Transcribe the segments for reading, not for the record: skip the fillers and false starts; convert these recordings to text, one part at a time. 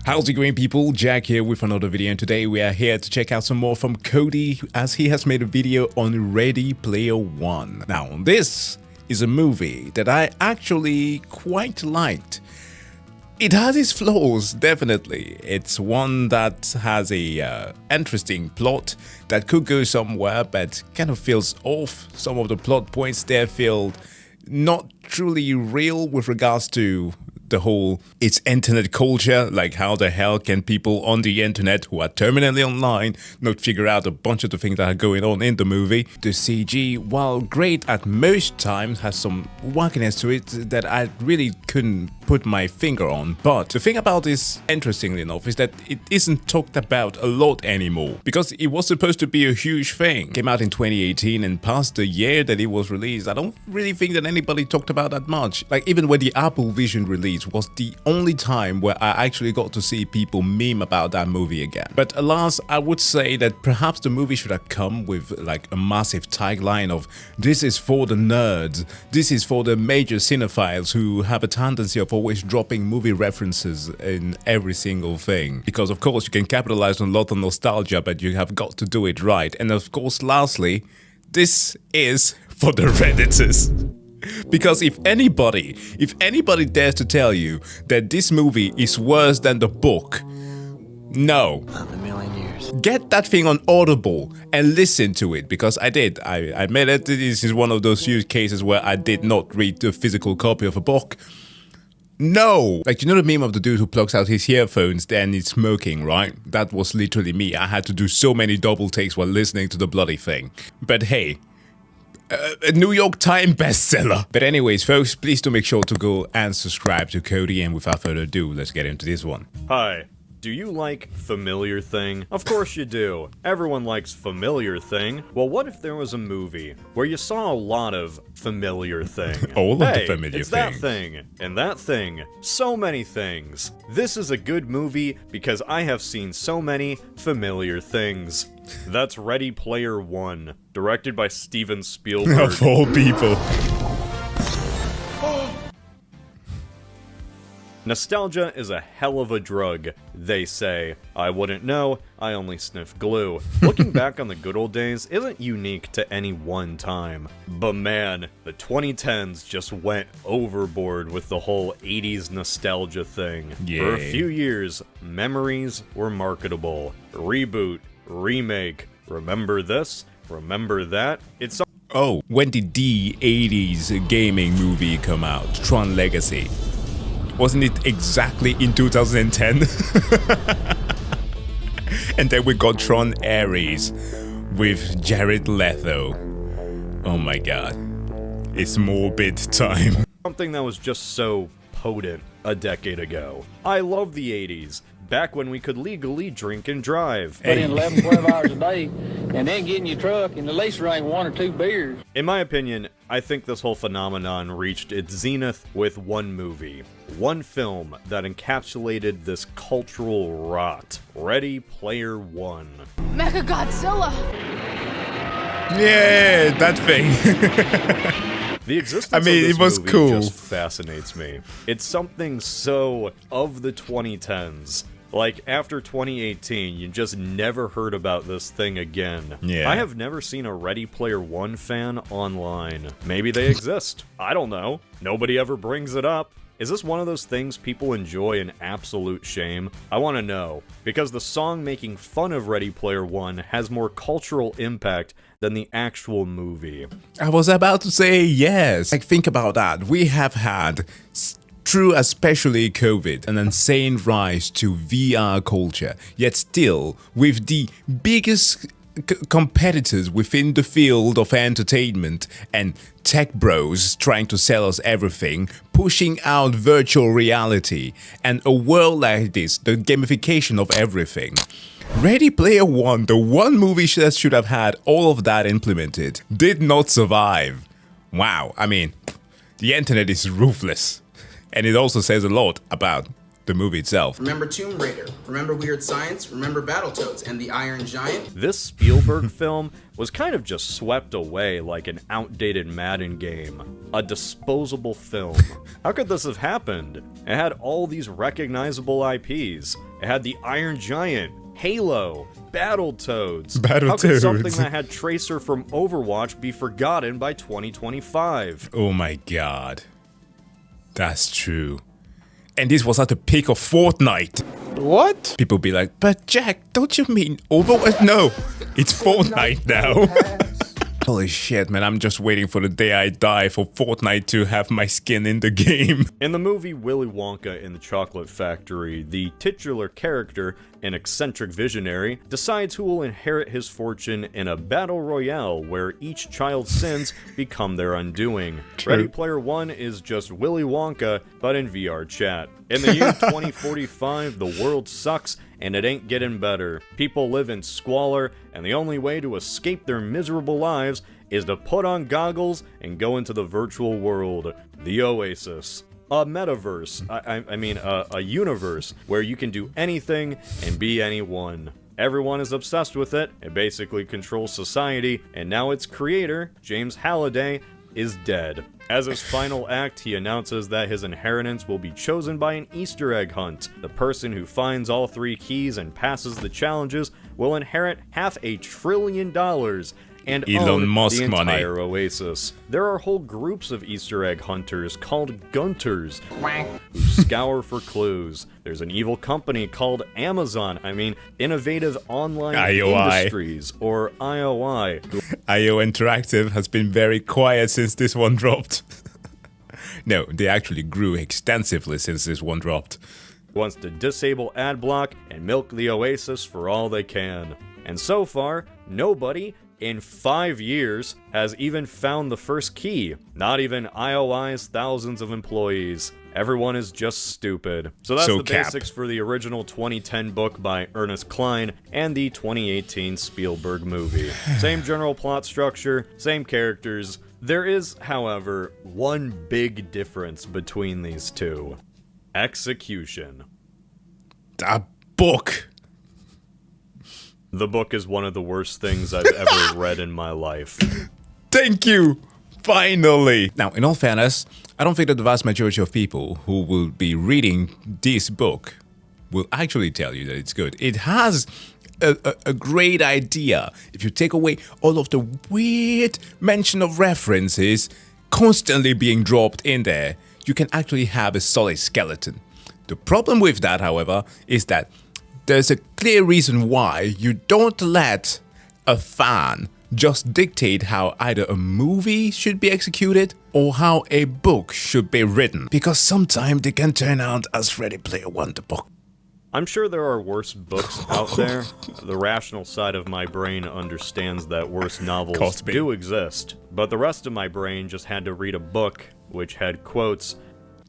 How's it going, people? Jack here with another video, and today we are here to check out some more from Cody as he has made a video on Ready Player One. Now, this is a movie that I actually quite liked. It has its flaws, definitely. It's one that has a interesting plot that could go somewhere, but kind of feels off. Some of the plot points there feel not truly real with regards to the whole it's internet culture. Like, how the hell can people on the internet who are terminally online not figure out a bunch of the things that are going on in the movie? The CG, while great at most times, has some wackiness to it that I really couldn't put my finger on. But the thing about this, interestingly enough, is that it isn't talked about a lot anymore, because it was supposed to be a huge thing. Came out in 2018, and past the year that it was released, I don't really think that anybody talked about that much. Like, even when the Apple Vision release was the only time where I actually got to see people meme about that movie again. But alas, I would say that perhaps the movie should have come with like a massive tagline of "This is for the nerds, this is for the major cinephiles who have a tendency of always dropping movie references in every single thing." Because of course you can capitalize on a lot of nostalgia, but you have got to do it right. And of course, lastly, this is for the Redditors. Because if anybody dares to tell you that this movie is worse than the book, no. Not in a million years. Get that thing on Audible and listen to it, because I did. I admit it, this is one of those few cases where I did not read the physical copy of a book. No! Like, you know the meme of the dude who plugs out his earphones then he's smoking, right? That was literally me. I had to do so many double takes while listening to the bloody thing. But hey, a New York Times bestseller. But anyways, folks, please do make sure to go and subscribe to Cody, and without further ado, let's get into this one. Hi. Do you like Familiar Thing? Of course you do. Everyone likes Familiar Thing. Well, what if there was a movie where you saw a lot of Familiar Thing? All of the familiar it's things. that thing, and that thing. So many things. This is a good movie because I have seen so many familiar things. That's Ready Player One, directed by Steven Spielberg. Of all people. Nostalgia is a hell of a drug, they say. I wouldn't know, I only sniff glue. Looking back on the good old days isn't unique to any one time. But man, the 2010s just went overboard with the whole 80s nostalgia thing. Yay. For a few years, memories were marketable. Reboot, remake, remember this, remember that. It's Oh, when did the 80s gaming movie come out? Tron Legacy. Wasn't it exactly in 2010? And then we got Tron Ares with Jared Leto. Oh my god. It's morbid time. something that was just so potent a decade ago. I love the 80s. Back when we could legally drink and drive. Put in 11, 12 hours a day, and then get in your truck and at least drink 1 or 2 beers. In my opinion, I think this whole phenomenon reached its zenith with one movie. One film that encapsulated this cultural rot. Ready Player One. Mecha Godzilla! Yeah, that thing. The existence I mean, of this it was movie cool. just fascinates me. It's something so of the 2010s. Like, after 2018, you just never heard about this thing again. Yeah. I have never seen a Ready Player One fan online. Maybe they exist. I don't know. Nobody ever brings it up. Is this one of those things people enjoy in absolute shame? I want to know, because the song making fun of Ready Player One has more cultural impact than the actual movie. I was about to say yes. Like, think about that. We have had, through especially COVID, an insane rise to VR culture. Yet still, with the biggest competitors within the field of entertainment and tech bros trying to sell us everything, pushing out virtual reality, and a world like this, the gamification of everything. Ready Player One, the one movie that should have had all of that implemented, did not survive. Wow, I mean, the internet is ruthless. And it also says a lot about the movie itself. Remember Tomb Raider, remember Weird Science, remember Battletoads, and the Iron Giant? This Spielberg film was kind of just swept away like an outdated Madden game. A disposable film. How could this have happened? It had all these recognizable IPs. It had the Iron Giant, Halo, Battletoads. How could something that had Tracer from Overwatch be forgotten by 2025? Oh my god. That's true. And this was at the peak of Fortnite. What? People be like, but Jack, don't you mean Overwatch? No, it's Fortnite now. Holy shit, man, I'm just waiting for the day I die for Fortnite to have my skin in the game. In the movie Willy Wonka in the Chocolate Factory, the titular character, an eccentric visionary, decides who will inherit his fortune in a battle royale where each child's sins become their undoing. True. Ready Player One is just Willy Wonka, but in VR chat. In the year 2045, the world sucks, and it ain't getting better. People live in squalor, and the only way to escape their miserable lives is to put on goggles and go into the virtual world, the Oasis. A metaverse, a universe where you can do anything and be anyone. Everyone is obsessed with it, it basically controls society, and now its creator, James Halliday, is dead. As his final act, he announces that his inheritance will be chosen by an Easter egg hunt. The person who finds all 3 keys and passes the challenges will inherit $500 billion and Elon own Musk the entire money. Oasis. There are whole groups of Easter egg hunters called Gunters who scour for clues. There's an evil company called Innovative Online IOI. Industries, or IOI. IO Interactive has been very quiet since this one dropped. No, they actually grew extensively since this one dropped. Wants to disable ad block and milk the Oasis for all they can. And so far, nobody in 5 years has even found the first key. Not even IOI's thousands of employees. Everyone is just stupid. So that's the basics for the original 2010 book by Ernest Cline and the 2018 Spielberg movie. Same general plot structure, same characters. There is, however, one big difference between these two. Execution. A book. The book is one of the worst things I've ever read in my life. Thank you! Finally! Now, in all fairness, I don't think that the vast majority of people who will be reading this book will actually tell you that it's good. It has a great idea. If you take away all of the weird mention of references constantly being dropped in there, you can actually have a solid skeleton. The problem with that, however, is that there's a clear reason why you don't let a fan just dictate how either a movie should be executed or how a book should be written, because sometimes they can turn out as Ready Player One, the book. I'm sure there are worse books out there. The rational side of my brain understands that worse novels do exist, but the rest of my brain just had to read a book which had quotes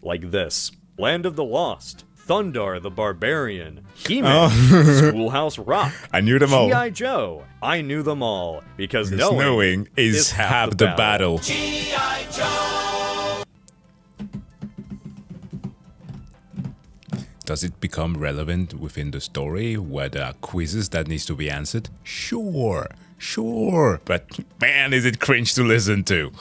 like this: Land of the Lost, Thundar the Barbarian, He-Man, Schoolhouse Rock, I knew them all. G.I. Joe. I knew them all, because knowing is half the battle. G.I. Joe! Does it become relevant within the story where there are quizzes that needs to be answered? Sure. But man, is it cringe to listen to.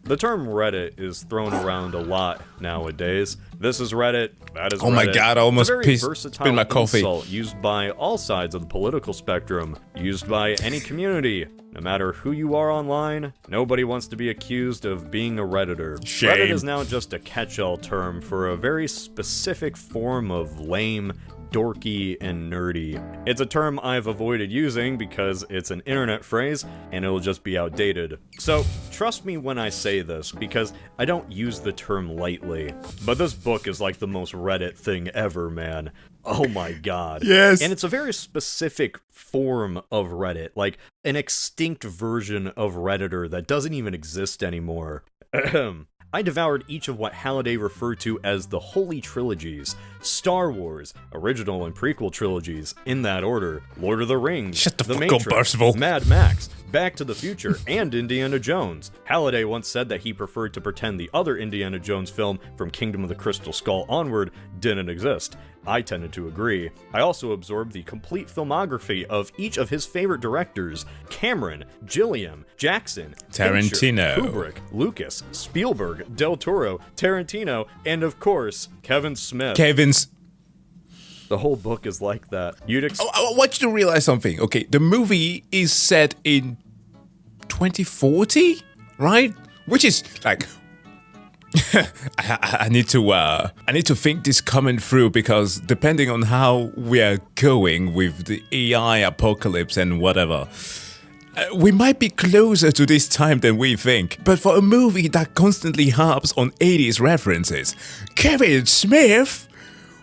The term Reddit is thrown around a lot nowadays. This is Reddit, that is Reddit. Oh my god, I almost spilled my coffee. Insult used by all sides of the political spectrum, used by any community. No matter who you are online, nobody wants to be accused of being a Redditor. Shame. Reddit is now just a catch-all term for a very specific form of lame, dorky, and nerdy. It's a term I've avoided using because it's an internet phrase and it'll just be outdated. So trust me when I say this, because I don't use the term lightly. But this book is like the most Reddit thing ever, man. Oh my god. Yes. And it's a very specific form of Reddit, like an extinct version of Redditor that doesn't even exist anymore. I devoured each of what Halliday referred to as the Holy Trilogies. Star Wars, original and prequel trilogies, in that order, Lord of the Rings, Shut the fuck up, Matrix, Percival. Mad Max, Back to the Future, and Indiana Jones. Halliday once said that he preferred to pretend the other Indiana Jones film from Kingdom of the Crystal Skull onward didn't exist. I tended to agree. I also absorbed the complete filmography of each of his favorite directors: Cameron, Gilliam, Jackson, Tarantino, Fincher, Kubrick, Lucas, Spielberg, Del Toro, Tarantino, and of course, Kevin Smith. The whole book is like that. I want you to realize something. Okay, the movie is set in 2040, right? Which is like, I need to think this coming through, because depending on how we are going with the AI apocalypse and whatever, we might be closer to this time than we think. But for a movie that constantly harps on 80s references, Kevin Smith.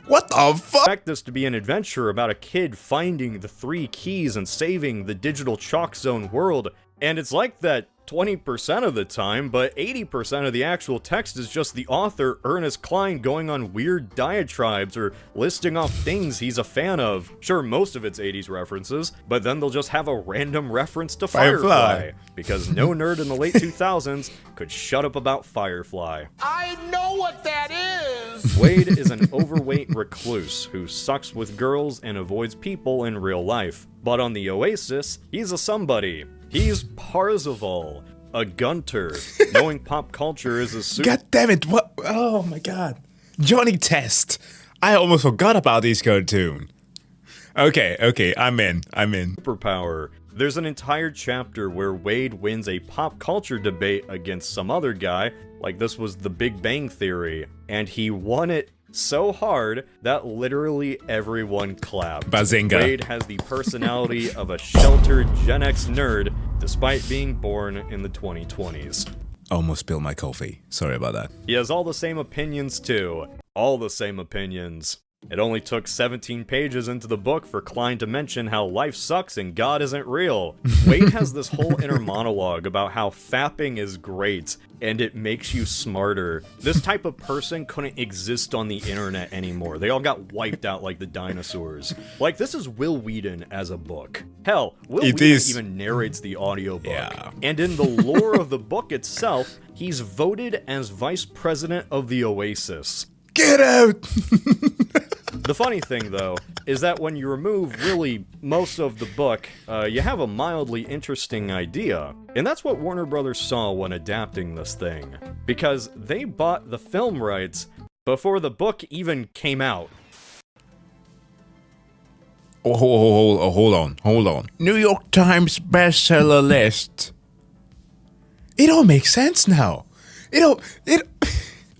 What the fuck? Expect this to be an adventure about a kid finding the 3 keys and saving the digital chalk zone world, and it's like that 20% of the time, but 80% of the actual text is just the author, Ernest Cline, going on weird diatribes or listing off things he's a fan of. Sure, most of it's 80s references, but then they'll just have a random reference to Firefly, because no nerd in the late 2000s could shut up about Firefly. I know what that is! Wade is an overweight recluse who sucks with girls and avoids people in real life. But on the Oasis, he's a somebody. He's Parzival, a gunter, knowing pop culture is a super... God damn it, what? Oh my god. Johnny Test. I almost forgot about this cartoon. Okay, I'm in. Superpower. There's an entire chapter where Wade wins a pop culture debate against some other guy, like this was the Big Bang Theory, and he won it so hard that literally everyone clapped. Bazinga. Wade has the personality of a sheltered Gen X nerd, despite being born in the 2020s. Almost spilled my coffee. Sorry about that. He has all the same opinions too. All the same opinions. It only took 17 pages into the book for Cline to mention how life sucks and God isn't real. Wade has this whole inner monologue about how fapping is great, and it makes you smarter. This type of person couldn't exist on the internet anymore. They all got wiped out like the dinosaurs. Like, this is Will Wheaton as a book. Hell, Will Wheaton even narrates the audiobook. Yeah. And in the lore of the book itself, he's voted as vice president of the Oasis. Get out! The funny thing, though, is that when you remove really most of the book, you have a mildly interesting idea. And that's what Warner Brothers saw when adapting this thing. Because they bought the film rights before the book even came out. Oh, hold on. New York Times bestseller list. It all makes sense now.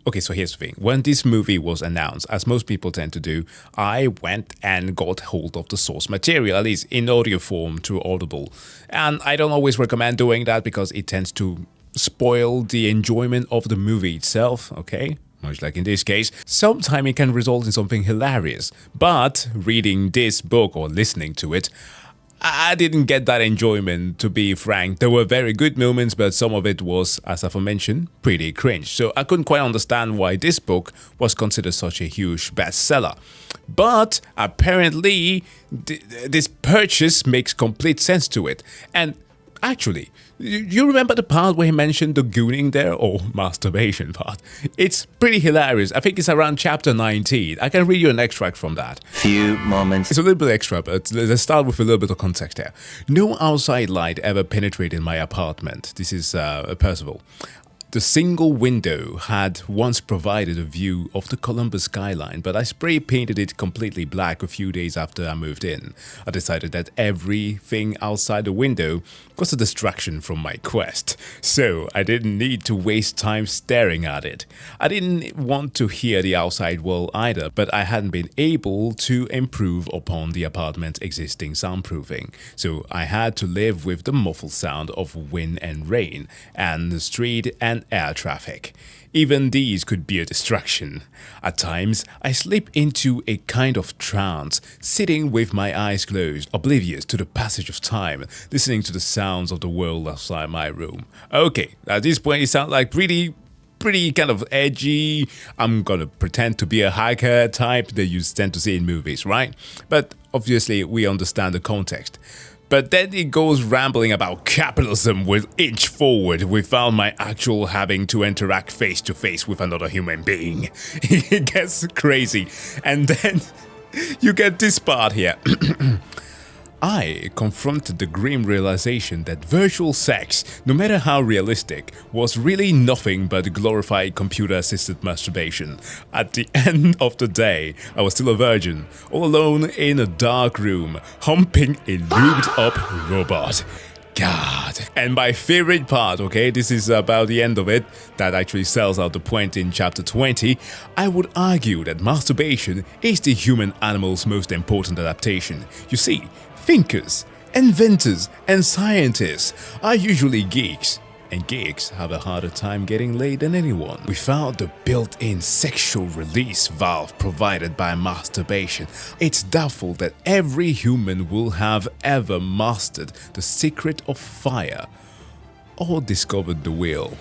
Okay, so here's the thing. When this movie was announced, as most people tend to do, I went and got hold of the source material, at least in audio form through Audible. And I don't always recommend doing that because it tends to spoil the enjoyment of the movie itself, okay? Much like in this case, sometimes it can result in something hilarious. But reading this book or listening to it, I didn't get that enjoyment, to be frank. There were very good moments, but some of it was, as I've mentioned, pretty cringe. So I couldn't quite understand why this book was considered such a huge bestseller. But apparently, this purchase makes complete sense to it. And actually, you remember the part where he mentioned the gooning there, or masturbation part? It's pretty hilarious. I think it's around chapter 19. I can read you an extract from that. Few moments. It's a little bit extra, but let's start with a little bit of context here. No outside light ever penetrated my apartment. This is Percival. The single window had once provided a view of the Columbus skyline, but I spray painted it completely black a few days after I moved in. I decided that everything outside the window was a distraction from my quest, so I didn't need to waste time staring at it. I didn't want to hear the outside world either, but I hadn't been able to improve upon the apartment's existing soundproofing, so I had to live with the muffled sound of wind and rain, and the street and air traffic. Even these could be a distraction. At times, I slip into a kind of trance, sitting with my eyes closed, oblivious to the passage of time, listening to the sounds of the world outside my room. Okay, at this point it sounds like pretty pretty kind of edgy. I'm gonna pretend to be a hiker type that you tend to see in movies, right? But obviously, we understand the context. But then it goes rambling about capitalism with inch forward without my actual having to interact face to face with another human being. It gets crazy. And then you get this part here. I confronted the grim realization that virtual sex, no matter how realistic, was really nothing but glorified computer-assisted masturbation. At the end of the day, I was still a virgin, all alone in a dark room, humping a lubed-up robot. God. And my favorite part, okay, this is about the end of it, that actually sells out the point in chapter 20, I would argue that masturbation is the human animal's most important adaptation. You see, thinkers, inventors, and scientists are usually geeks, and geeks have a harder time getting laid than anyone. Without the built-in sexual release valve provided by masturbation, it's doubtful that every human will have ever mastered the secret of fire or discovered the wheel.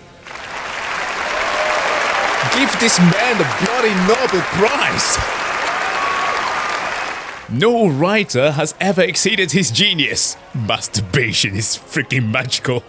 Give this man the bloody Nobel Prize! No writer has ever exceeded his genius. Masturbation is freaking magical.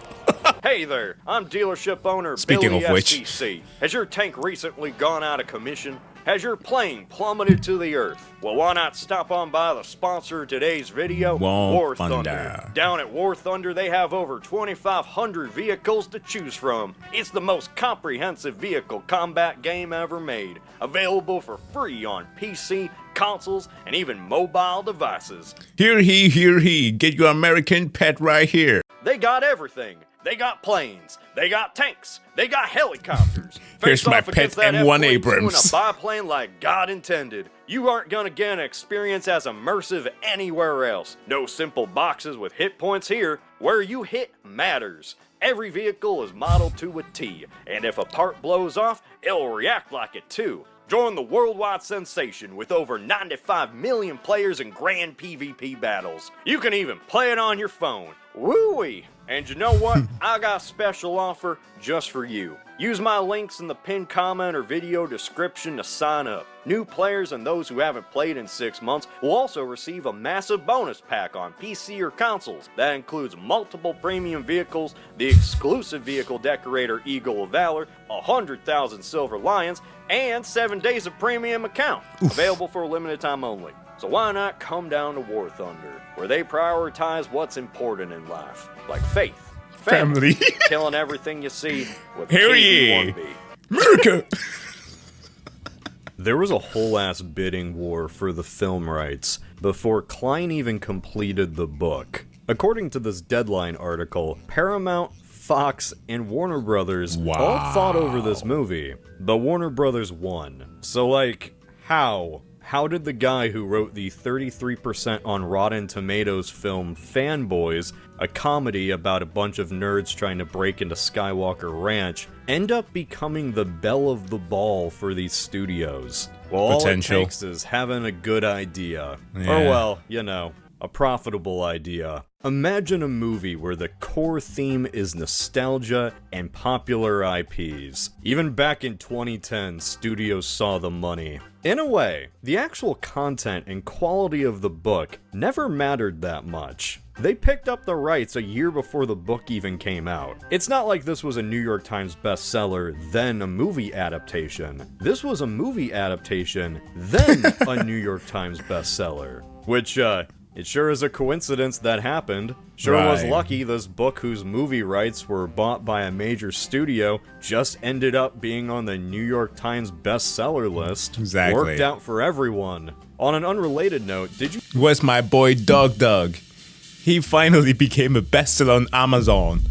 Hey there, I'm dealership owner Speaking Billy of which. STC. Has your tank recently gone out of commission? Has your plane plummeted to the earth? Well, why not stop on by the sponsor of today's video, War Thunder. Thunder. Down at War Thunder, they have over 2,500 vehicles to choose from. It's the most comprehensive vehicle combat game ever made. Available for free on PC, consoles, and even mobile devices. Hear he, get your American pet right here. They got everything. They got planes. They got tanks. They got helicopters. Here's Face my off pet against that M1 F-22 Abrams. in a biplane like God intended. You aren't gonna get an experience as immersive anywhere else. No simple boxes with hit points here. Where you hit matters. Every vehicle is modeled to a T, and if a part blows off, it'll react like it too. Join the worldwide sensation with over 95 million players in grand PvP battles. You can even play it on your phone. Woo-wee! And you know what? I got a special offer just for you. Use my links in the pinned comment or video description to sign up. New players and those who haven't played in 6 months will also receive a massive bonus pack on PC or consoles. That includes multiple premium vehicles, the exclusive vehicle decorator Eagle of Valor, 100,000 Silver Lions, and 7 days of premium account. Available for a limited time only. So why not come down to War Thunder, where they prioritize what's important in life, like faith, Family. killing everything you see with Hear ye. KV-1B. America! There was a whole ass bidding war for the film rights before Klein even completed the book. According to this Deadline article, Paramount, Fox, and Warner Brothers all fought over this movie, but Warner Brothers won. So like, how? How did the guy who wrote the 33% on Rotten Tomatoes film Fanboys, a comedy about a bunch of nerds trying to break into Skywalker Ranch, end up becoming the belle of the ball for these studios? Well, all it takes is having a good idea. Yeah. Or well, you know, a profitable idea. Imagine a movie where the core theme is nostalgia and popular IPs. Even back in 2010, studios saw the money. In a way, the actual content and quality of the book never mattered that much. They picked up the rights a year before the book even came out. It's not like this was a New York Times bestseller, then a movie adaptation. This was a movie adaptation, then a New York Times bestseller. Which, it sure is a coincidence that happened. Sure was lucky this book, whose movie rights were bought by a major studio, just ended up being on the New York Times bestseller list. Exactly. Worked out for everyone. On an unrelated note, did you... Where's my boy Doug? He finally became a bestseller on Amazon.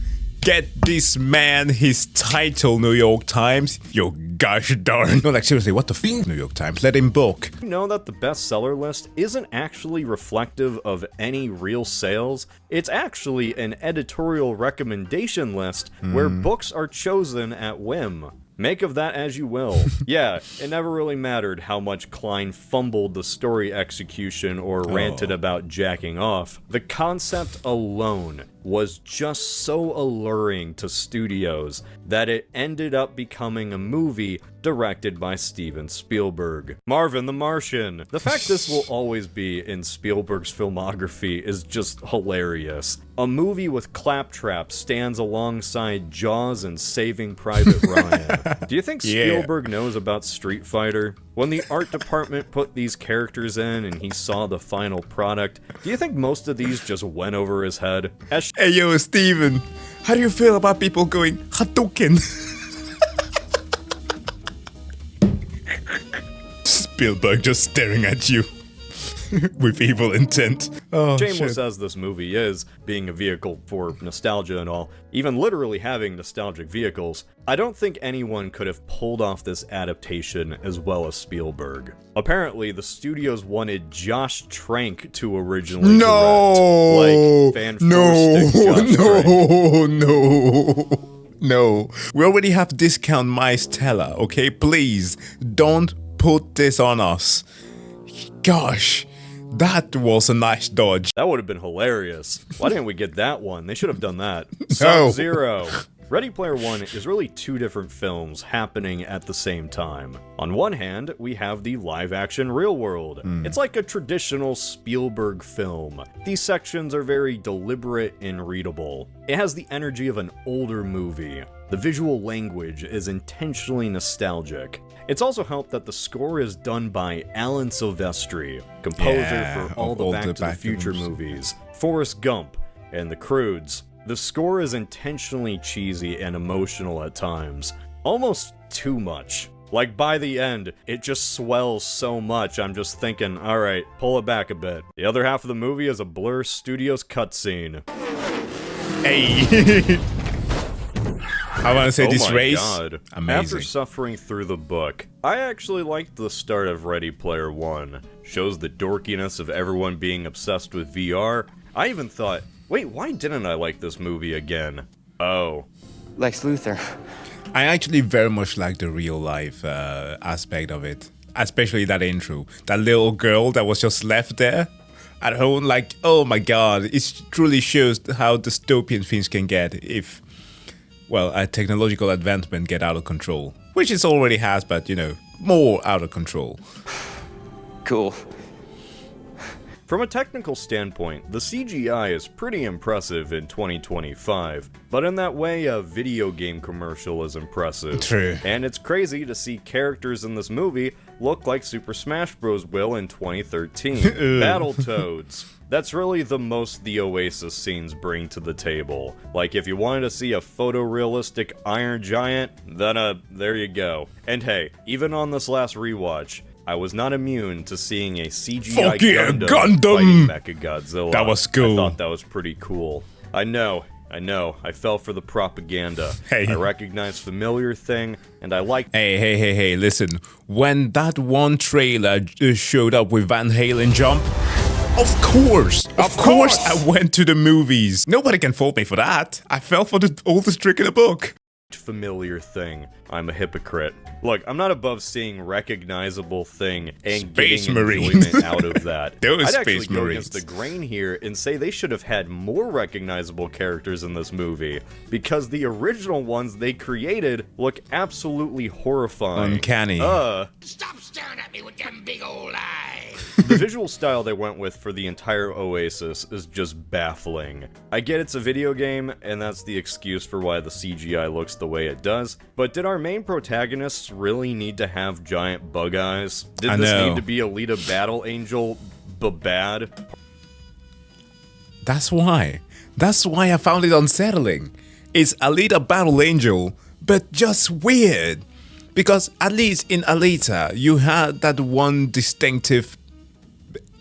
Get this man his title, New York Times. Yo, gosh darn. No, like seriously, what the f***, New York Times? Let him book. You know that the bestseller list isn't actually reflective of any real sales? It's actually an editorial recommendation list where books are chosen at whim. Make of that as you will. Yeah, it never really mattered how much Klein fumbled the story execution or ranted about jacking off. The concept alone was just so alluring to studios that it ended up becoming a movie directed by Steven Spielberg. Marvin the Martian. The fact this will always be in Spielberg's filmography is just hilarious. A movie with Claptrap stands alongside Jaws and Saving Private Ryan. Do you think Spielberg knows about Street Fighter? When the art department put these characters in and he saw the final product, do you think most of these just went over his head? Hey yo, Steven, how do you feel about people going Hadouken? Spielberg just staring at you with evil intent. Oh, Shameless shit. as this movie is, being a vehicle for nostalgia and all, even literally having nostalgic vehicles, I don't think anyone could have pulled off this adaptation as well as Spielberg. Apparently, the studios wanted Josh Trank to originally direct. Like, fan-forced Josh Trank. No. We already have discount Miles Teller, okay? Please, don't put this on us. Gosh, that was a nice dodge. That would have been hilarious. Why didn't we get that one? They should have done that. No. Sub-Zero. Ready Player One is really two different films happening at the same time. On one hand, we have the live-action real world. It's like a traditional Spielberg film. These sections are very deliberate and readable. It has the energy of an older movie. The visual language is intentionally nostalgic. It's also helped that the score is done by Alan Silvestri, composer for all the Back to the Future movies, Forrest Gump, and The Croods. The score is intentionally cheesy and emotional at times, almost too much. Like, by the end, it just swells so much, I'm just thinking, alright, pull it back a bit. The other half of the movie is a Blur Studios cutscene. Hey! I want to say this race, God. amazing. After suffering through the book, I actually liked the start of Ready Player One. Shows the dorkiness of everyone being obsessed with VR. I even thought, wait, why didn't I like this movie again? Oh. Lex Luthor. I actually very much like the real life aspect of it. Especially that intro. That little girl that was just left there at home, like, oh my god. It truly shows how dystopian things can get if, well, a technological advancement get out of control. Which it already has, but, you know, more out of control. Cool. From a technical standpoint, the CGI is pretty impressive in 2025, but in that way, a video game commercial is impressive. True. And it's crazy to see characters in this movie look like Super Smash Bros. Will in 2013. Battletoads. That's really the most the Oasis scenes bring to the table. Like, if you wanted to see a photorealistic Iron Giant, then there you go. And hey, even on this last rewatch, I was not immune to seeing a CGI Gundam fighting Mechagodzilla. That was cool. I thought that was pretty cool. I know. I fell for the propaganda. Hey. I recognized familiar thing, and I liked. Hey, listen. When that one trailer showed up with Van Halen jump, of course I went to the movies. Nobody can fault me for that. I fell for the oldest trick in the book. Familiar thing. I'm a hypocrite. Look, I'm not above seeing recognizable thing and Space getting Marines. enjoyment out of that. Those I'd actually Space go Marines. against the grain here and say they should have had more recognizable characters in this movie, because the original ones they created look absolutely horrifying. Uncanny. Stop staring at me with them big old eyes. The visual style they went with for the entire Oasis is just baffling. I get it's a video game, and that's the excuse for why the CGI looks the way it does, but did our main protagonists really need to have giant bug eyes? Did this need to be Alita Battle Angel bad? That's why I found it unsettling. It's Alita Battle Angel, but just weird. Because at least in Alita, you had that one distinctive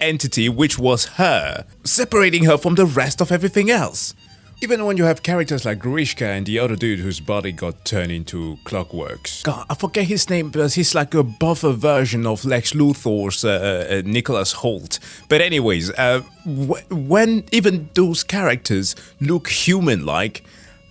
entity which was her, separating her from the rest of everything else. Even when you have characters like Grishka and the other dude whose body got turned into clockworks. God, I forget his name, but he's like a buffer version of Lex Luthor's Nicholas Holt. But anyways, when even those characters look human-like,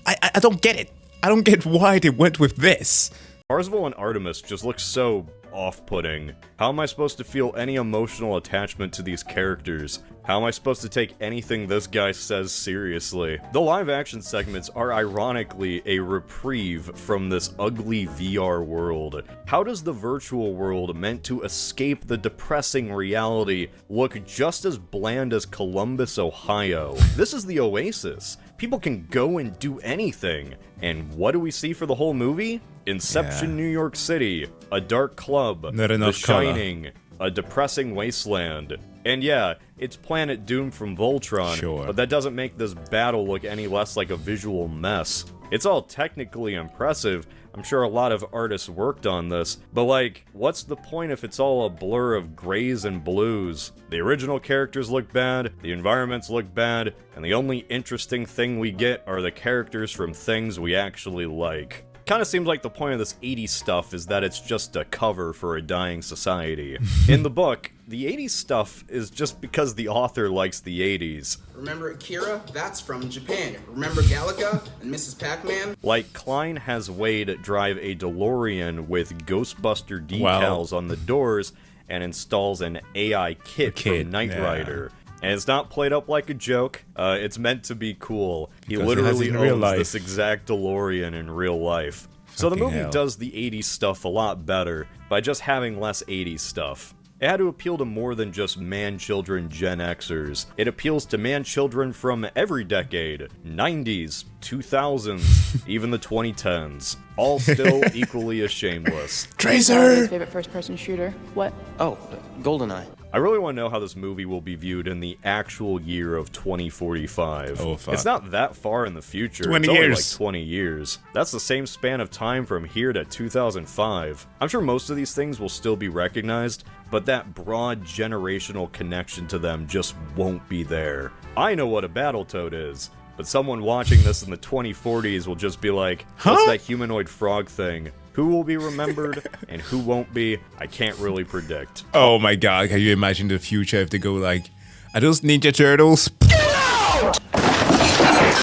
I don't get it. I don't get why they went with this. Parzival and Artemis just look so off-putting. How am I supposed to feel any emotional attachment to these characters? How am I supposed to take anything this guy says seriously? The live-action segments are ironically a reprieve from this ugly VR world. How does the virtual world meant to escape the depressing reality look just as bland as Columbus, Ohio? This is the Oasis. People can go and do anything. And what do we see for the whole movie? Inception, New York City, a dark club, Not enough The Shining, a depressing wasteland. And yeah, it's Planet Doom from Voltron, Sure. but that doesn't make this battle look any less like a visual mess. It's all technically impressive. I'm sure a lot of artists worked on this, but like, what's the point if it's all a blur of grays and blues? The original characters look bad, the environments look bad, and the only interesting thing we get are the characters from things we actually like. Kinda seems like the point of this 80s stuff is that it's just a cover for a dying society. In the book, the 80s stuff is just because the author likes the 80s. Remember Akira? That's from Japan. Remember Galaga and Mrs. Pac-Man? Like, Klein has Wade drive a DeLorean with Ghostbuster decals on the doors and installs an AI kit from Knight Rider. And it's not played up like a joke, it's meant to be cool. He literally owns this exact DeLorean in real life. So the movie does the 80s stuff a lot better by just having less 80s stuff. It had to appeal to more than just man-children Gen Xers. It appeals to man-children from every decade. 90s, 2000s, even the 2010s. All still equally as shameless. Tracer! Favorite first-person shooter? What? Oh, GoldenEye. I really want to know how this movie will be viewed in the actual year of 2045. Oh, fuck. It's not that far in the future. 20 it's only years. like 20 years. That's the same span of time from here to 2005. I'm sure most of these things will still be recognized, but that broad generational connection to them just won't be there. I know what a Battletoad is, but someone watching this in the 2040s will just be like, what's that humanoid frog thing? Who will be remembered and who won't be, I can't really predict. Oh my god, can you imagine the future if they go like, are those Ninja Turtles?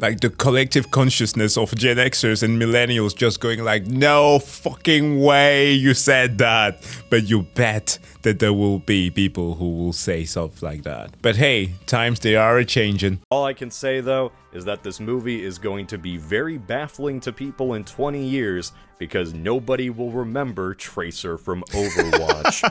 Like the collective consciousness of Gen Xers and millennials just going like, no fucking way you said that. But you bet that there will be people who will say stuff like that. But hey, times they are a-changing. All I can say though is that this movie is going to be very baffling to people in 20 years because nobody will remember Tracer from Overwatch.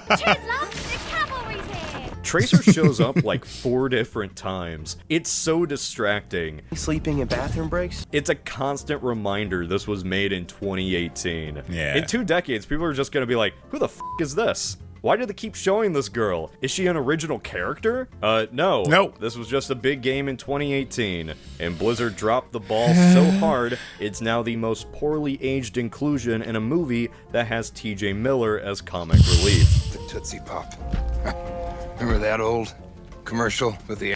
Tracer shows up like 4 different times. It's so distracting. Sleeping in bathroom breaks? It's a constant reminder this was made in 2018. Yeah. In 2 decades, people are just gonna be like, who the f*** is this? Why do they keep showing this girl? Is she an original character? No. Nope. This was just a big game in 2018, and Blizzard dropped the ball so hard, it's now the most poorly aged inclusion in a movie that has TJ Miller as comic relief. The Tootsie Pop. Remember that old commercial with the...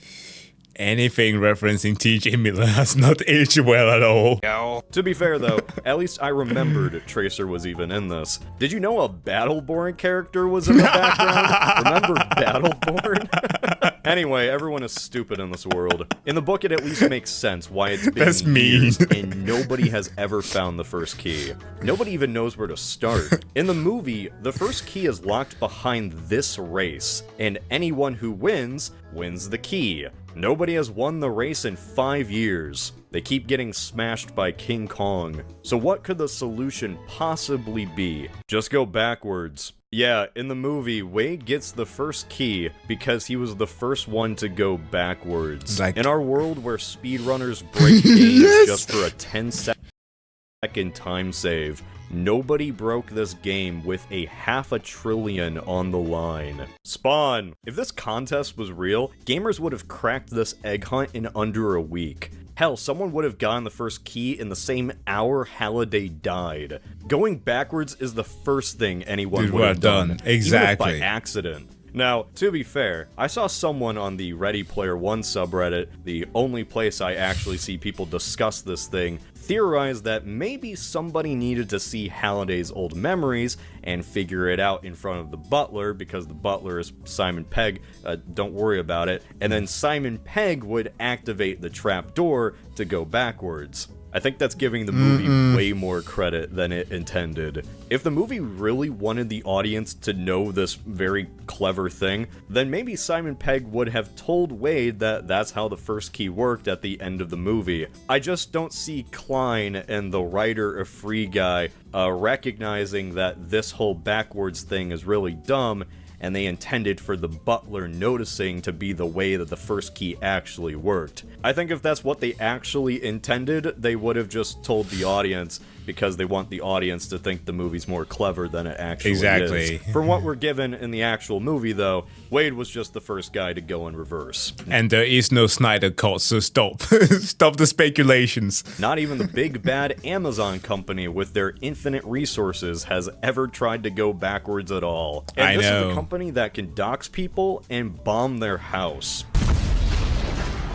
Anything referencing TJ Miller has not aged well at all. owl? To be fair though, at least I remembered Tracer was even in this. Did you know a Battleborn character was in the background? Remember Battleborn? Anyway, everyone is stupid in this world. In the book, it at least makes sense why it's been That's mean. years and nobody has ever found the first key. Nobody even knows where to start. In the movie, the first key is locked behind this race, and anyone who wins the key. Nobody has won the race in 5 years. They keep getting smashed by King Kong. So what could the solution possibly be? Just go backwards. Yeah, in the movie, Wade gets the first key because he was the first one to go backwards. Like... In our world where speedrunners break games just for a 10-second time save, nobody broke this game with a $500 billion on the line. Spawn! If this contest was real, gamers would have cracked this egg hunt in under a week. Hell, someone would have gotten the first key in the same hour Halliday died. Going backwards is the first thing anyone would have done. Exactly. Even if by accident. Now, to be fair, I saw someone on the Ready Player One subreddit, the only place I actually see people discuss this thing, theorize that maybe somebody needed to see Halliday's old memories and figure it out in front of the butler, because the butler is Simon Pegg, don't worry about it, and then Simon Pegg would activate the trap door to go backwards. I think that's giving the movie way more credit than it intended. If the movie really wanted the audience to know this very clever thing, then maybe Simon Pegg would have told Wade that that's how the first key worked at the end of the movie. I just don't see Klein and the writer of Free Guy recognizing that this whole backwards thing is really dumb, and they intended for the butler noticing to be the way that the first key actually worked. I think if that's what they actually intended, they would have just told the audience, because they want the audience to think the movie's more clever than it actually is. From what we're given in the actual movie, though, Wade was just the first guy to go in reverse. And there is no Snyder Cut, so stop. Stop the speculations. Not even the big bad Amazon company with their infinite resources has ever tried to go backwards at all. And this is the company that can dox people and bomb their house.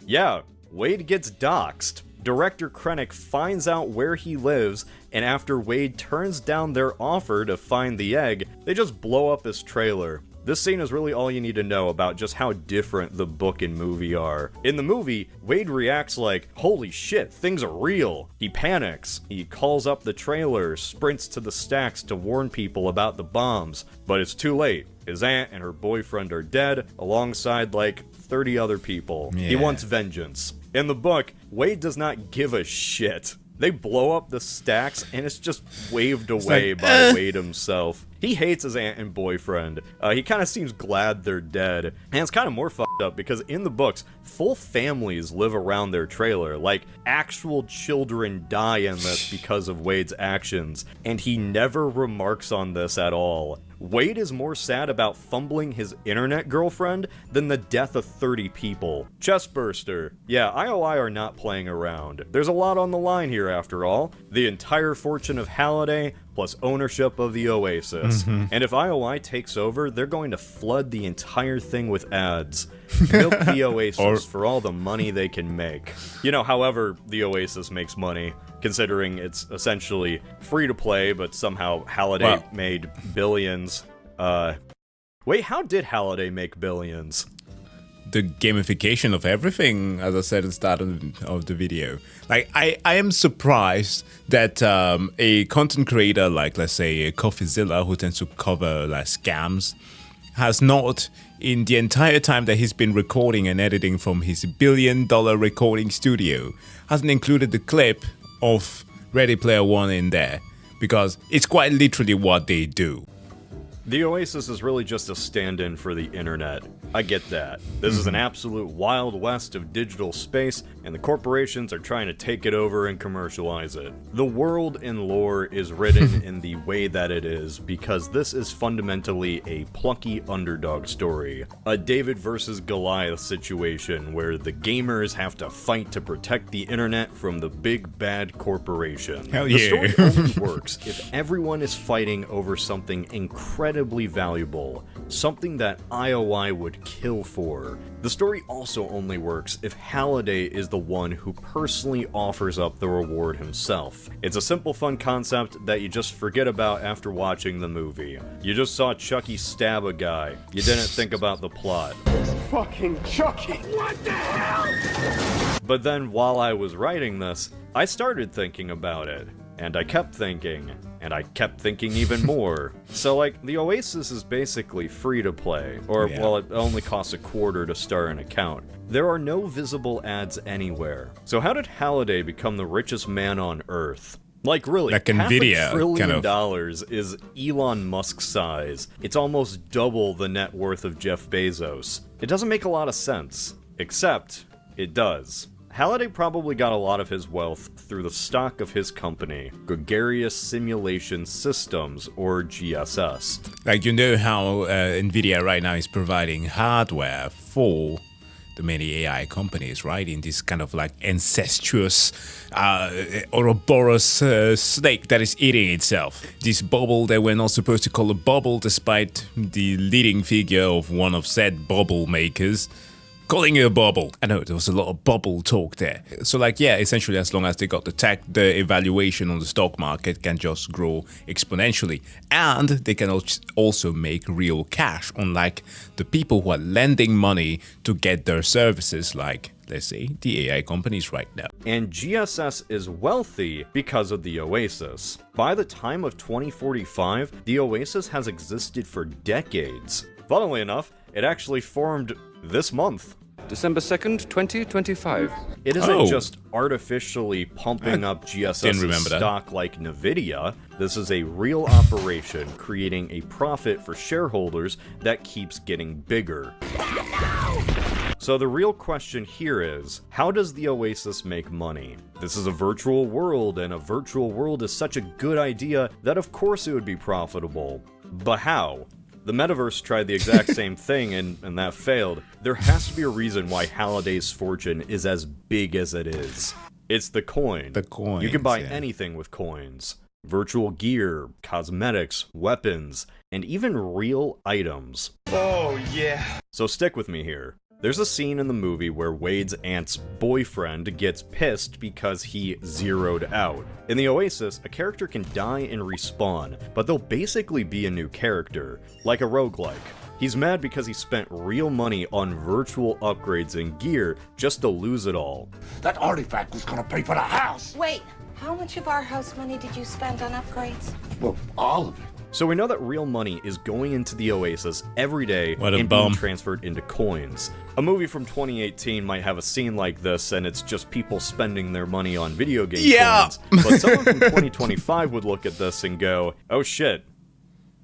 Yeah, Wade gets doxed. Director Krennic finds out where he lives, and after Wade turns down their offer to find the egg, they just blow up his trailer. This scene is really all you need to know about just how different the book and movie are. In the movie, Wade reacts like, holy shit, things are real. He panics. He calls up the trailer, sprints to the stacks to warn people about the bombs, but it's too late. His aunt and her boyfriend are dead, alongside like 30 other people. Yeah. He wants vengeance. In the book, Wade does not give a shit. They blow up the stacks, and it's just waved away by Wade himself. He hates his aunt and boyfriend. He kind of seems glad they're dead. And it's kind of more fucked up, because in the books, full families live around their trailer. Like, actual children die in this because of Wade's actions, and he never remarks on this at all. Wade is more sad about fumbling his internet girlfriend than the death of 30 people. Chestburster. Yeah, IOI are not playing around. There's a lot on the line here after all. The entire fortune of Halliday, plus ownership of the Oasis. And if IOI takes over, they're going to flood the entire thing with ads. Milk the Oasis for all the money they can make. You know, however the Oasis makes money, considering it's essentially free-to-play, but somehow Halliday made billions. Wait, how did Halliday make billions? The gamification of everything, as I said at the start of the video. Like, I am surprised that a content creator like, let's say, Coffeezilla, who tends to cover like scams, has not, in the entire time that he's been recording and editing from his $1 billion recording studio, hasn't included the clip of Ready Player One in there, because it's quite literally what they do. The Oasis is really just a stand-in for the internet. I get that. This is an absolute wild west of digital space, and the corporations are trying to take it over and commercialize it. The world and lore is written in the way that it is because this is fundamentally a plucky underdog story. A David versus Goliath situation where the gamers have to fight to protect the internet from the big bad corporation. Hell yeah. The story only works if everyone is fighting over something incredibly valuable, something that IOI would kill for. The story also only works if Halliday is the one who personally offers up the reward himself. It's a simple, fun concept that you just forget about after watching the movie. You just saw Chucky stab a guy. You didn't think about the plot. It's fucking Chucky! What the hell? But then while I was writing this, I started thinking about it. And I kept thinking, and I kept thinking even more. So, like, the Oasis is basically free to play, or, well, it only costs $0.25 to start an account. There are no visible ads anywhere. So how did Halliday become the richest man on Earth? Like, really, like Nvidia, $500 billion is Elon Musk's size. It's almost double the net worth of Jeff Bezos. It doesn't make a lot of sense, except it does. Halliday probably got a lot of his wealth through the stock of his company, Gregarious Simulation Systems, or GSS. Like, you know how Nvidia right now is providing hardware for the many AI companies, right? In this kind of like incestuous Ouroboros snake that is eating itself. This bubble that we're not supposed to call a bubble, despite the leading figure of one of said bubble makers Calling it a bubble. I know there was a lot of bubble talk there. So like, yeah, essentially as long as they got the tech, the evaluation on the stock market can just grow exponentially. And they can also make real cash, unlike the people who are lending money to get their services, like, let's say, the AI companies right now. And GSS is wealthy because of the Oasis. By the time of 2045, the Oasis has existed for decades. Funnily enough, it actually formed this month. December 2nd, 2025. It isn't just artificially pumping up GSS stock like Nvidia. This is a real operation creating a profit for shareholders that keeps getting bigger. So the real question here is, how does the Oasis make money? This is a virtual world, and a virtual world is such a good idea that of course it would be profitable. But how? The metaverse tried the exact same thing, and that failed. There has to be a reason why Halliday's fortune is as big as it is. It's the coin. The coin. You can buy anything with coins. Virtual gear, cosmetics, weapons, and even real items. Oh, yeah. So stick with me here. There's a scene in the movie where Wade's aunt's boyfriend gets pissed because he zeroed out. In the Oasis, a character can die and respawn, but they'll basically be a new character, like a roguelike. He's mad because he spent real money on virtual upgrades and gear just to lose it all. That artifact was gonna pay for the house. Wait, how much of our house money did you spend on upgrades? Well, all of it. So we know that real money is going into the Oasis every day and being transferred into coins. A movie from 2018 might have a scene like this, and it's just people spending their money on video game coins. But someone from 2025 would look at this and go, oh shit,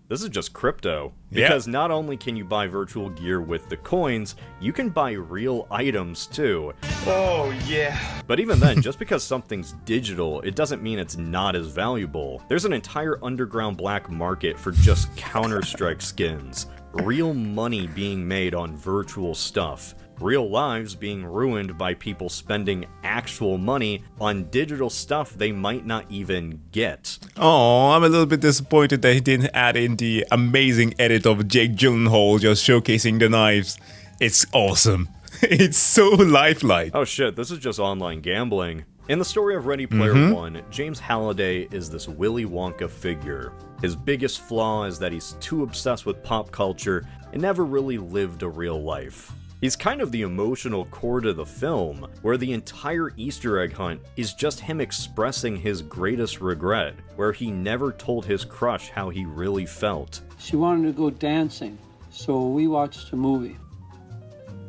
this is just crypto. Because not only can you buy virtual gear with the coins, you can buy real items too. Oh, yeah. But even then, just because something's digital, it doesn't mean it's not as valuable. There's an entire underground black market for just Counter-Strike skins. Real money being made on virtual stuff. Real lives being ruined by people spending actual money on digital stuff they might not even get. Oh, I'm a little bit disappointed that he didn't add in the amazing edit of Jake Gyllenhaal just showcasing the knives. It's awesome. It's so lifelike. Oh shit, this is just online gambling. In the story of Ready Player One, James Halliday is this Willy Wonka figure. His biggest flaw is that he's too obsessed with pop culture and never really lived a real life. He's kind of the emotional core to the film, where the entire Easter egg hunt is just him expressing his greatest regret, where he never told his crush how he really felt. She wanted to go dancing, so we watched a movie.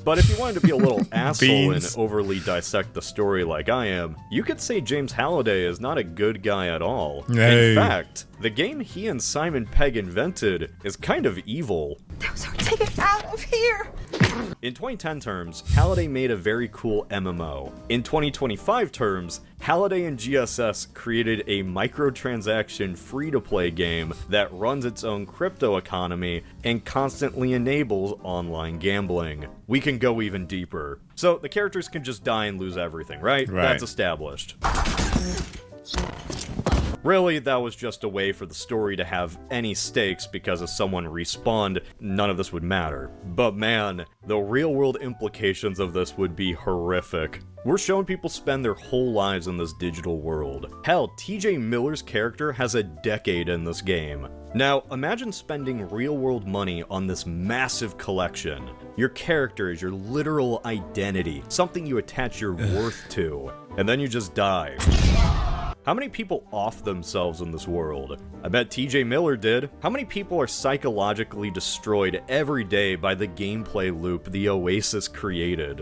But if you wanted to be a little asshole and overly dissect the story like I am, you could say James Halliday is not a good guy at all. In fact, the game he and Simon Pegg invented is kind of evil. Take it out of here! In 2010 terms, Halliday made a very cool MMO. In 2025 terms, Halliday and GSS created a microtransaction free-to-play game that runs its own crypto economy and constantly enables online gambling. We can go even deeper. So the characters can just die and lose everything, right? That's established. Really, that was just a way for the story to have any stakes because if someone respawned, none of this would matter. But man, the real-world implications of this would be horrific. We're showing people spend their whole lives in this digital world. Hell, TJ Miller's character has a decade in this game. Now, imagine spending real-world money on this massive collection. Your character is your literal identity, something you attach your worth to, and then you just die. How many people off themselves in this world? I bet TJ Miller did. How many people are psychologically destroyed every day by the gameplay loop the Oasis created?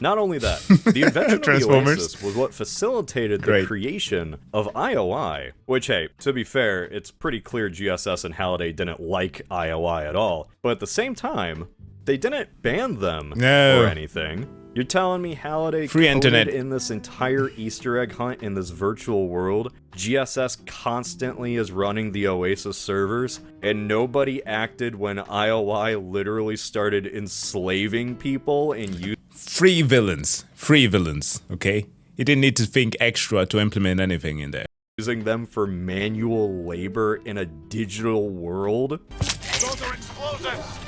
Not only that, the invention of the Oasis was what facilitated the creation of IOI. Which, hey, to be fair, it's pretty clear GSS and Halliday didn't like IOI at all. But at the same time, they didn't ban them or anything. You're telling me Halliday coded in this entire Easter egg hunt in this virtual world? GSS constantly is running the Oasis servers, and nobody acted when IOI literally started enslaving people and using free villains, okay? You didn't need to think extra to implement anything in there. Using them for manual labor in a digital world? Those are explosives!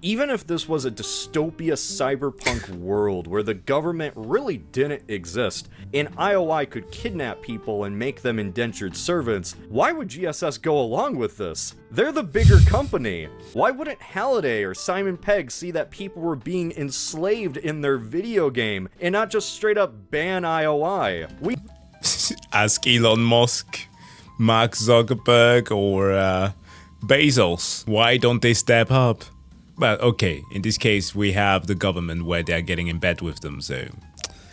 Even if this was a dystopia cyberpunk world where the government really didn't exist, and IOI could kidnap people and make them indentured servants, why would GSS go along with this? They're the bigger company. Why wouldn't Halliday or Simon Pegg see that people were being enslaved in their video game and not just straight up ban IOI? Ask Elon Musk, Mark Zuckerberg, or Bezos. Why don't they step up? Well, okay, in this case, we have the government where they're getting in bed with them, so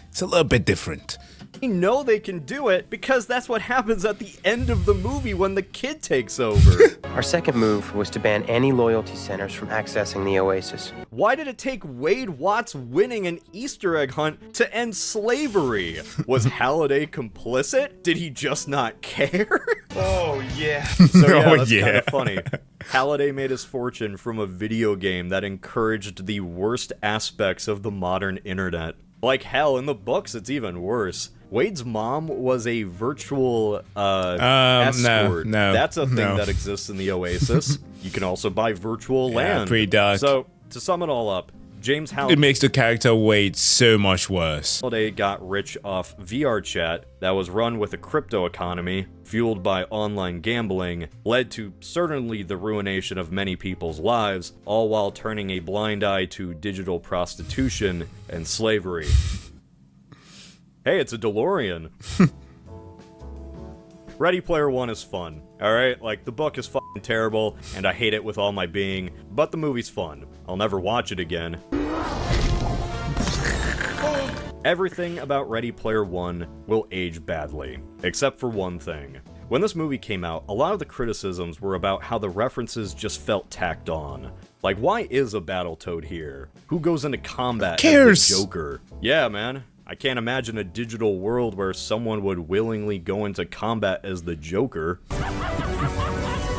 it's a little bit different. They know they can do it because that's what happens at the end of the movie when the kid takes over. Our second move was to ban any loyalty centers from accessing the Oasis. Why did it take Wade Watts winning an Easter egg hunt to end slavery? Was Halliday complicit? Did he just not care? Oh, yeah. So yeah, Oh, that's yeah. kind of funny. Halliday made his fortune from a video game that encouraged the worst aspects of the modern internet. Like hell, in the books it's even worse. Wade's mom was a virtual escort. No, that's a thing that exists in the Oasis. You can also buy virtual land. Pretty dark. So, to sum it all up, James It Halliday makes the character Wade so much worse. got rich off VR chat that was run with a crypto economy, fueled by online gambling, led to certainly the ruination of many people's lives, all while turning a blind eye to digital prostitution and slavery. Hey, it's a DeLorean. Ready Player One is fun, alright? Like, the book is fucking terrible, and I hate it with all my being, but the movie's fun. I'll never watch it again. Everything about Ready Player One will age badly, except for one thing. When this movie came out, a lot of the criticisms were about how the references just felt tacked on. Like, why is a Battletoad here? Who goes into combat as the Joker? Yeah, man. I can't imagine a digital world where someone would willingly go into combat as the Joker.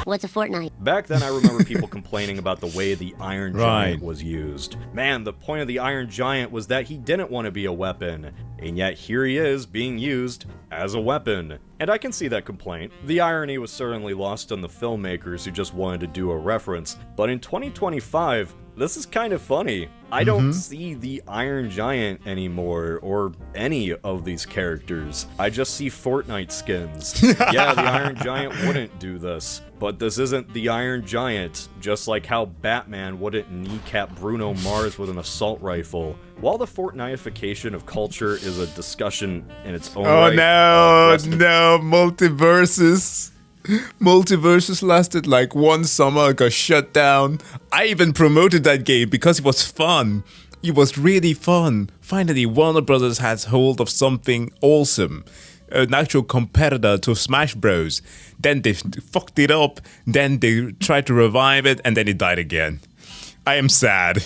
What's a Fortnite? Back then, I remember people complaining about the way the Iron Giant was used. Man, the point of the Iron Giant was that he didn't want to be a weapon, and yet here he is being used as a weapon. And I can see that complaint. The irony was certainly lost on the filmmakers who just wanted to do a reference, but in 2025, this is kind of funny. I don't see the Iron Giant anymore, or any of these characters. I just see Fortnite skins. Yeah, the Iron Giant wouldn't do this, but this isn't the Iron Giant, just like how Batman wouldn't kneecap Bruno Mars with an assault rifle. While the Fortnification of culture is a discussion in its own right... No, multiverses. Multiverses lasted like one summer, got shut down. I even promoted that game because it was fun. It was really fun. Finally, Warner Brothers has hold of something awesome. An actual competitor to Smash Bros. Then they fucked it up. Then they tried to revive it, and then it died again. I am sad.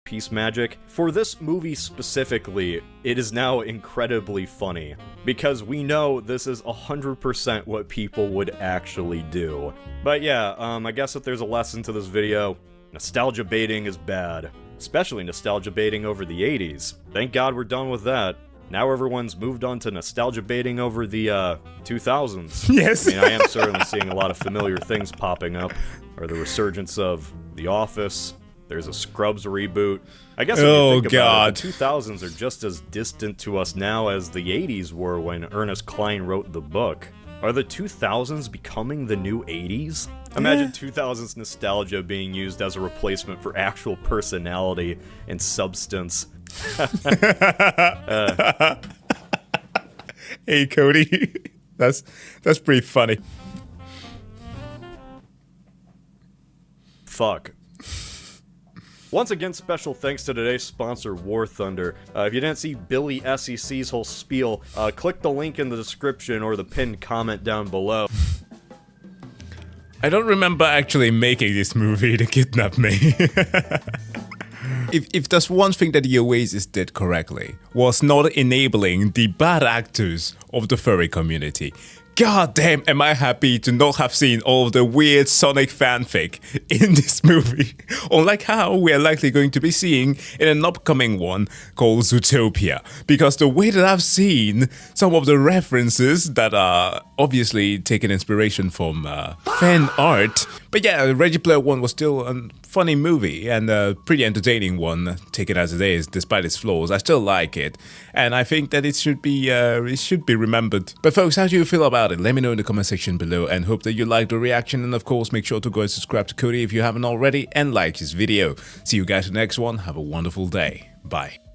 Peace magic. For this movie specifically, it is now incredibly funny, because we know this is 100% what people would actually do. But yeah, I guess if there's a lesson to this video, nostalgia baiting is bad. Especially nostalgia baiting over the 80s. Thank God we're done with that. Now everyone's moved on to nostalgia baiting over the 2000s. Yes. I mean, I am certainly seeing a lot of familiar things popping up, or the resurgence of The Office. There's a Scrubs reboot. I guess if you think about it, the 2000s are just as distant to us now as the 80s were when Ernest Cline wrote the book. Are the 2000s becoming the new 80s? Imagine 2000s nostalgia being used as a replacement for actual personality and substance. Hey, Cody. That's pretty funny. Fuck. Once again, special thanks to today's sponsor, War Thunder. If you didn't see Billy SEC's whole spiel, click the link in the description or the pinned comment down below. I don't remember actually making this movie to kidnap me. If there's one thing that the Oasis did correctly, was not enabling the bad actors of the furry community. God damn, am I happy to not have seen all of the weird Sonic fanfic in this movie. Unlike how we are likely going to be seeing in an upcoming one called Zootopia. Because the way that I've seen some of the references that are obviously taking inspiration from fan art. But yeah, Ready Player One was still a funny movie and a pretty entertaining one, take it as it is, despite its flaws. I still like it, and I think that it should be remembered. But folks, how do you feel about it? Let me know in the comment section below, and hope that you liked the reaction. And of course, make sure to go and subscribe to Cody if you haven't already, and like this video. See you guys in the next one. Have a wonderful day. Bye.